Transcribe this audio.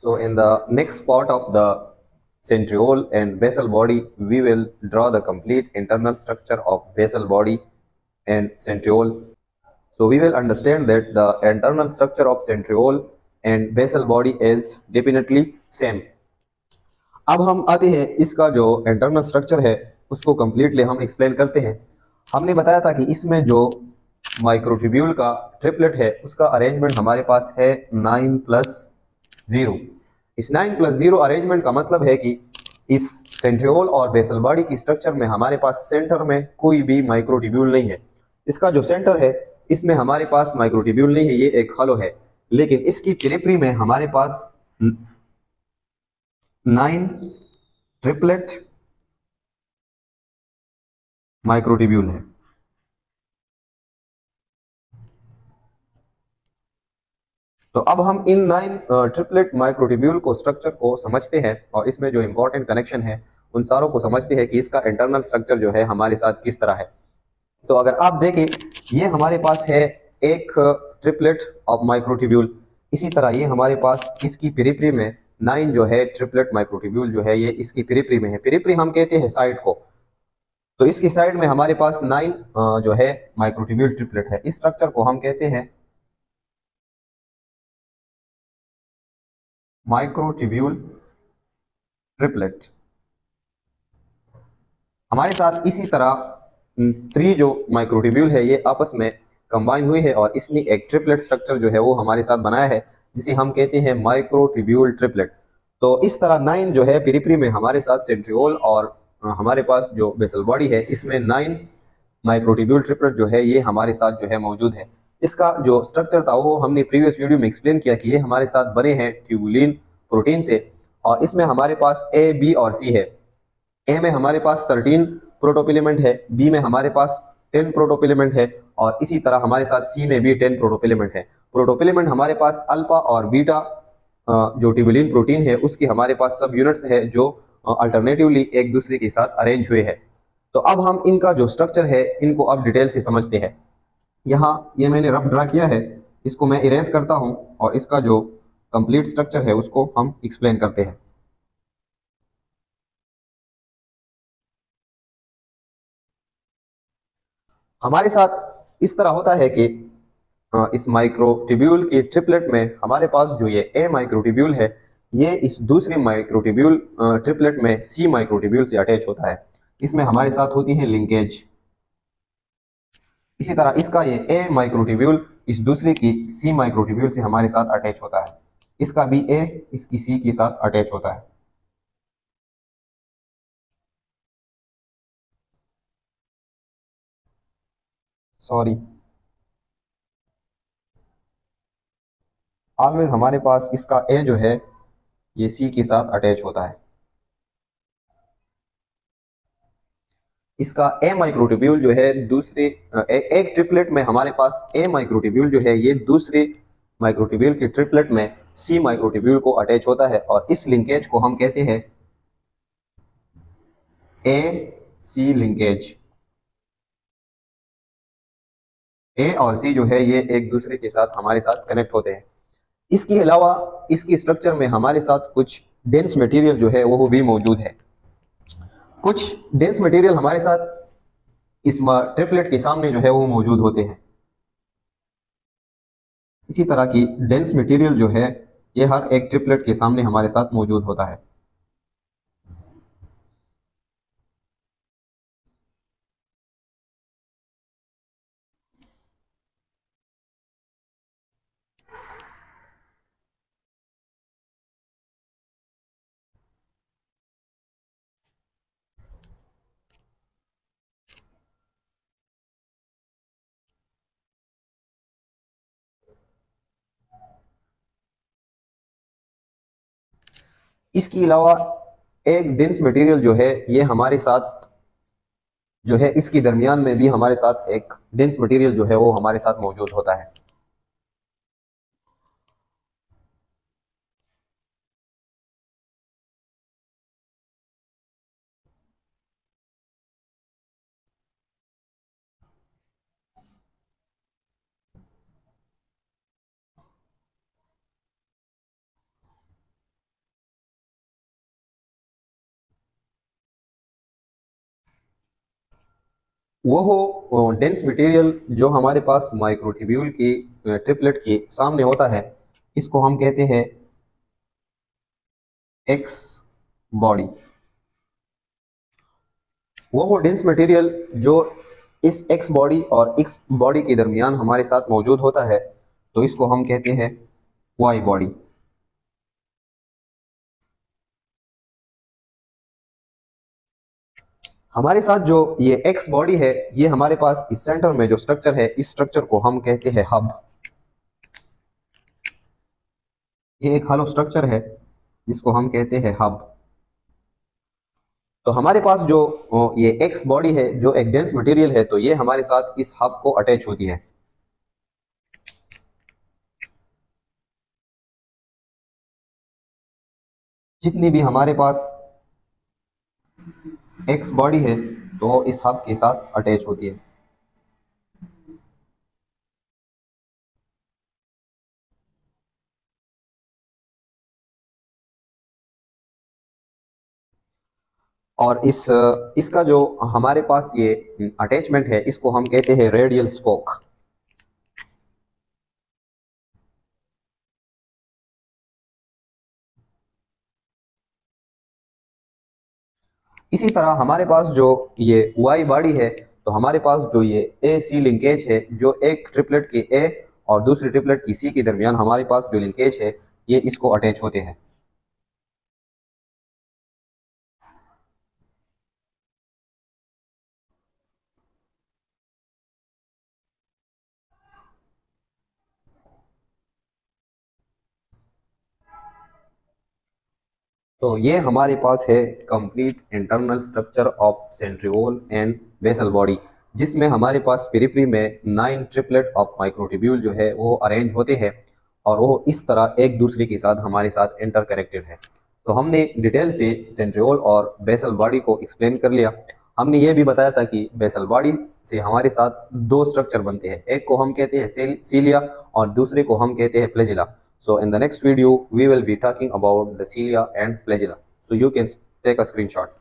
So in the next part of the centriole and basal body, we will draw the complete internal structure of basal body and centriole. So we will understand that the internal structure of centriole and basal body is definitely same. अब हम आते हैं इसका जो internal structure है उसको completely हम explain करते हैं। हमने बताया था कि इसमें जो माइक्रोट्यूब्यूल का ट्रिपलेट है उसका अरेंजमेंट हमारे पास है 9+0। इस 9+0 अरेंजमेंट का मतलब है कि इस सेंट्रियोल और बेसल बॉडी की स्ट्रक्चर में हमारे पास सेंटर में कोई भी माइक्रोट्यूब्यूल नहीं है। इसका जो सेंटर है इसमें हमारे पास माइक्रोट्यूब्यूल नहीं है, ये एक हॉलो है, लेकिन इसकी पेरिफेरी में हमारे पास 9 ट्रिपलेट माइक्रोट्यूब्यूल है। तो अब हम इन 9 ट्रिपलेट माइक्रोट्यूब्यूल को स्ट्रक्चर को समझते हैं और इसमें जो इंपॉर्टेंट कनेक्शन है उन सारों को समझते हैं कि इसका इंटरनल स्ट्रक्चर जो है हमारे साथ किस तरह है। तो अगर आप देखें ये हमारे पास है एक ट्रिपलेट ऑफ माइक्रोट्यूब्यूल, इसी तरह ये हमारे पास इसकी पेरिफेरी में 9 जो है ट्रिपलेट माइक्रोट्यूब्यूल जो है ये इसकी पेरिफेरी में है। पेरिफेरी हम कहते हैं साइड को, तो इसकी साइड में हमारे पास 9 जो है माइक्रोट्यूब्यूल ट्रिपलेट है। इस स्ट्रक्चर को हम कहते हैं माइक्रोट्यूब्यूल ट्रिपलेट। हमारे साथ इसी तरह 3 जो माइक्रोट्यूब्यूल है ये आपस में कंबाइन हुई है और इसने एक ट्रिपलेट स्ट्रक्चर जो है वो हमारे साथ बनाया है जिसे हम कहते हैं माइक्रोट्यूब्यूल ट्रिपलेट। तो इस तरह 9 जो है पेरिफेरी में हमारे साथ सेंट्रियोल और हमारे पास जो बेसल बॉडी है इसमें 9 माइक्रोट्यूब्यूल ट्रिपलेट जो है ये हमारे साथ जो है मौजूद है। इसका जो स्ट्रक्चर था वो हमने प्रीवियस वीडियो में एक्सप्लेन किया कि ये हमारे साथ बने हैं ट्यूबुलिन प्रोटीन से, और इसमें हमारे पास ए, बी और सी है। ए में हमारे पास 13 प्रोटोपिलेमेंट है, बी में हमारे पास 10 प्रोटोपिलेमेंट है और इसी तरह हमारे साथ सी में भी 10 प्रोटोपिलेमेंट है। प्रोटोपिलेमेंट हमारे पास अल्फा और बीटा जो ट्यूबुलिन प्रोटीन है उसकी हमारे पास सब यूनिट्स है जो अल्टरनेटिवली एक दूसरे के साथ अरेंज हुए हैं। तो अब हम इनका जो स्ट्रक्चर है इनको अब डिटेल से समझते हैं। यहाँ ये मैंने रफ ड्रा किया है, इसको मैं इरेज करता हूँ और इसका जो कंप्लीट स्ट्रक्चर है उसको हम एक्सप्लेन करते हैं। हमारे साथ इस तरह होता है कि इस माइक्रोट्यूब्यूल के ट्रिपलेट में हमारे पास जो ये ए माइक्रोट्यूब्यूल है ये इस दूसरे माइक्रोट्यूब्यूल ट्रिपलेट में सी माइक्रोट्यूब्यूल से अटैच होता है। इसमें हमारे साथ होती है लिंकेज। इसी तरह इसका ये ए माइक्रोट्यूब्यूल इस दूसरे की सी माइक्रोट्यूब्यूल से हमारे साथ अटैच होता है। इसका भी ए इसकी सी के साथ अटैच होता है। सॉरी, ऑलवेज हमारे पास इसका ए जो है ये सी के साथ अटैच होता है। इसका ए माइक्रोट्यूब्यूल जो है दूसरे एक ट्रिपलेट में हमारे पास ए माइक्रोट्यूब्यूल जो है ये दूसरे माइक्रोट्यूब्यूल के ट्रिपलेट में सी माइक्रोट्यूब्यूल को अटैच होता है और इस लिंकेज को हम कहते हैं ए सी लिंकेज। ए और सी जो है ये एक दूसरे के साथ हमारे साथ कनेक्ट होते हैं। इसके अलावा इसकी स्ट्रक्चर में हमारे साथ कुछ डेंस मटेरियल जो है वो भी मौजूद है। कुछ डेंस मटेरियल हमारे साथ इस ट्रिपलेट के सामने जो है वो मौजूद होते हैं। इसी तरह की डेंस मटेरियल जो है ये हर एक ट्रिपलेट के सामने हमारे साथ मौजूद होता है। इसके अलावा एक डेंस मटेरियल जो है ये हमारे साथ जो है इसके दरमियान में भी हमारे साथ एक डेंस मटेरियल जो है वो हमारे साथ मौजूद होता है। वो हो डेंस मटेरियल जो हमारे पास माइक्रोट्यूब्यूल की ट्रिपलेट के सामने होता है, इसको हम कहते हैं एक्स बॉडी। वो हो डेंस मटेरियल जो इस एक्स बॉडी और एक्स बॉडी के दरमियान हमारे साथ मौजूद होता है, तो इसको हम कहते हैं वाई बॉडी। हमारे साथ जो ये एक्स बॉडी है, ये हमारे पास इस सेंटर में जो स्ट्रक्चर है, इस स्ट्रक्चर को हम कहते हैं हब। ये एक हॉलो स्ट्रक्चर है जिसको हम कहते हैं हब। तो हमारे पास जो ये एक्स बॉडी है जो एक डेंस मटेरियल है, तो ये हमारे साथ इस हब को अटैच होती है। जितनी भी हमारे पास एक्स बॉडी है तो इस हब के साथ अटैच होती है। और इसका जो हमारे पास ये अटैचमेंट है, इसको हम कहते हैं रेडियल स्पोक। इसी तरह हमारे पास जो ये वाई बॉडी है, तो हमारे पास जो ये ए सी लिंकेज है, जो एक ट्रिपलेट के ए और दूसरी ट्रिपलेट की सी के दरमियान हमारे पास जो लिंकेज है, ये इसको अटैच होते हैं। तो ये हमारे पास है complete internal structure of centriole and basal body, जिसमें हमारे पास पेरिफेरी में 9 ट्रिपलेट ऑफ माइक्रोट्यूब्यूल जो है वो अरेंज होते हैं और वो इस तरह एक दूसरे के साथ हमारे साथ इंटर कनेक्टेड है। तो हमने डिटेल से सेंट्रिओल और बेसल बॉडी को एक्सप्लेन कर लिया। हमने ये भी बताया था कि बेसल बॉडी से हमारे साथ दो स्ट्रक्चर बनते हैं, एक को हम कहते हैं सीलिया और दूसरे को हम कहते हैं flagella. So in the next video, we will be talking about the cilia and flagella. So you can take a screenshot.